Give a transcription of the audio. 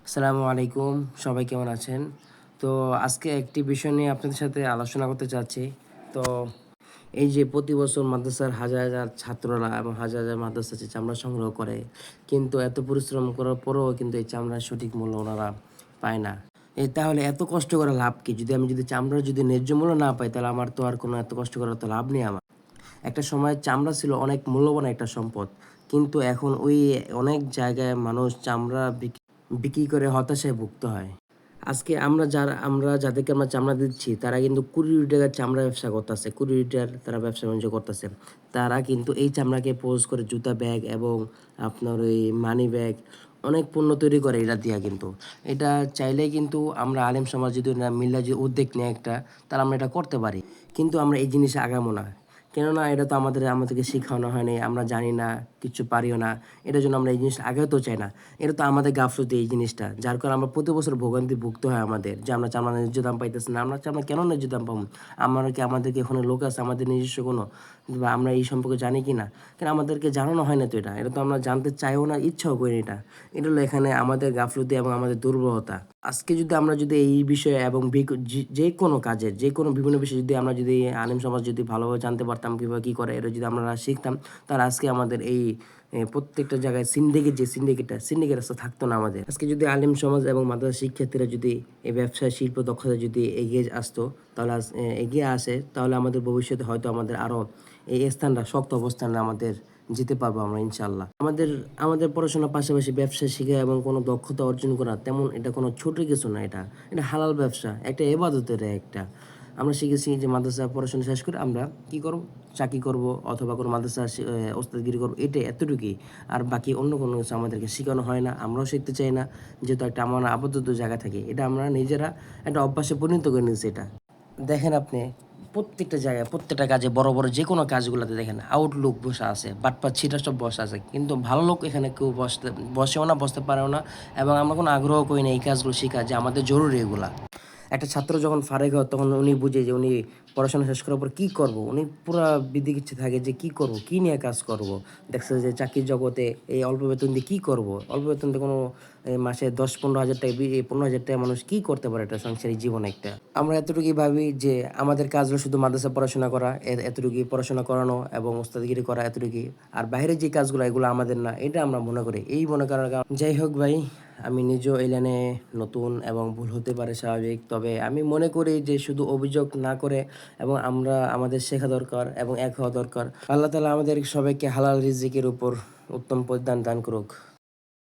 আসসালামু আলাইকুম। সবাই কেমন আছেন? তো আজকে একটি বিষয় নিয়ে আপনাদের সাথে আলোচনা করতে চাচ্ছি। তো এই যে প্রতি বছর মাদ্রাসার হাজার, হাজার ছাত্ররা এবং হাজার, হাজার মাদ্রাসা যে চামড়া সংগ্রহ করে, কিন্তু এত পরিশ্রম করার পরেও কিন্তু এই চামড়ার সঠিক মূল্য ওনারা পায় না। তাহলে এত কষ্ট করে লাভ কি? যদি চামড়ার ন্যায্য মূল্য না পাই, তাহলে আমার তো আর কোনো এত কষ্ট করার তো লাভ নেই আমার। একটা সময় চামড়া ছিল অনেক মূল্যবান একটা সম্পদ। কিন্তু এখন ওই অনেক জায়গায় মানুষ চামড়া বিক্রি করে হতাশায় ভুগতে হয়। আজকে আমরা যাদেরকে আমরা চামড়া দিচ্ছি, তারা কিন্তু কোটি, কোটি টাকার চামড়া ব্যবসা করতেছে। কোটি, কোটি টাকার তারা ব্যবসা-বাণিজ্য করতেছে। তারা কিন্তু এই চামড়াকে পোজ করে জুতা ব্যাগ এবং আপনার ওই মানি ব্যাগ অনেক পণ্য তৈরি করে এটা দিয়া কিন্তু। এটা চাইলেই কিন্তু আমরা আলেম সমাজ যদি না মিল্লা যে উদ্যোগ নেয় একটা, তাহলে আমরা এটা করতে পারি। কিন্তু আমরা এই জিনিসে আগামো না। কেননা এটা তো আমাদেরকে শিখানো হয়নি, আমরা জানি না, কিচ্ছু পারিও না। এটার জন্য আমরা এই জিনিসটা আগাতেও চাই না। এটা তো আমাদের গাফলতি এই জিনিসটা। যার কারণে আমরা প্রতি বছর ভোগান্তি ভুগতে হয় আমাদের যে আমরা চামড়া ন্যায্য দাম পাইতেছি না। আমরা চামড়া কেন ন্যায্য দাম পাবো? আমাদেরকে ওখানে লোক আছে, আমাদের নিজস্ব কোনো, বা আমরা এই সম্পর্কে জানি কি না? কেন আমাদেরকে জানানো হয় না তো এটা। এটা তো আমরা জানতে চাইও না, ইচ্ছাও করি না এটা। এটা হলো এখানে আমাদের গাফলতি এবং আমাদের দুর্বলতা। আজকে আমরা যদি এই বিষয়ে এবং যেকোনো কাজের, যেকোনো বিভিন্ন বিষয়ে যদি আলেম সমাজ যদি ভালোভাবে জানতে পারতাম কিভাবে কী করে, এটা যদি আমরা শিখতাম, তাহলে আজকে আমাদের এই প্রত্যেকটা জায়গায় সিন্ডিকেট রাস্তা থাকতো না আমাদের। আজকে যদি আলেম সমাজ এবং মাদ্রাসা শিক্ষার্থীরা যদি এই ব্যবসা শিল্প দক্ষতা যদি এগিয়ে আসতো, তাহলে এগিয়ে আসে, তাহলে আমাদের ভবিষ্যতে হয়তো আমাদের আরও এই স্থানটা, শক্ত অবস্থানে আমাদের যেতে পারবো আমরা ইনশাআল্লাহ। আমাদের পড়াশোনার পাশাপাশি ব্যবসা শিখা এবং কোনো দক্ষতা অর্জন করা তেমন এটা কোনো ছোট কিছু না এটা। এটা হালাল ব্যবসা, একটা ইবাদতের একটা। আমরা শিখেছি যে মাদ্রাসা পড়াশোনা শেষ করে আমরা কী করব? চাকরি করব অথবা কোনো মাদ্রাসা ওস্তাদগিরি করব, এটাই এতটুকুই। আর বাকি অন্য কোনো কিছু আমাদেরকে শেখানো হয় না, আমরাও শিখতে চাই না। যেহেতু একটা আমরা আপাতত জায়গা থাকে, এটা আমরা নিজেরা একটা অভ্যাসে পরিণত করে নিয়েছি এটা। দেখেন আপনি প্রত্যেকটা জায়গায়, প্রত্যেকটা কাজে, বড় বড় যে কোনো কাজগুলোতে দেখেন আউটলুক বসা আছে, বাটপার ছিটা সব বসা আছে, কিন্তু ভালো লোক এখানে কেউ বসেও না, বসতে পারেও না। এবং আমরা কোনো আগ্রহ করি না এই কাজগুলো শেখা, যে আমাদের জরুরি এগুলা। একটা ছাত্র যখন ফারেক হয়, তখন উনি বুঝে যে উনি পড়াশোনা শেষ করার পর কী করব। উনি পুরা বিদিকিচ্ছা থাকে যে কী করব, কী নিয়ে কাজ করব। দেখছে যে চাকরির জগতে এই অল্প বেতন দিয়ে কী করব। অল্প বেতন দিয়ে কোনো মাসে 10-15 হাজার টাকা, 15 হাজার টাকা মানুষ কী করতে পারে একটা সংসারিক জীবন একটা। আমরা এতটুকুই ভাবি যে আমাদের কাজ হলো শুধু মাদ্রাসা পড়াশোনা করা, এতটুকুই পড়াশোনা করানো এবং ওস্তাদগিরি করা, এতটুকুই। আর বাইরের যে কাজগুলো, এগুলো আমাদের না, এটা আমরা মনে করি। এই মনে করার কারণ, যাই হোক ভাই, আমি নিজেও এই লাইনে নতুন এবং ভুল হতে পারে, স্বাভাবিক। তবে আমি মনে করি যে শুধু অভিযোগ না করে এবং আমাদের শেখা দরকার এবং এক হওয়া দরকার। আল্লাহ তাআলা আমাদের সবাইকে হালাল রিজিকের উপর উত্তম পরিধান দান করুক।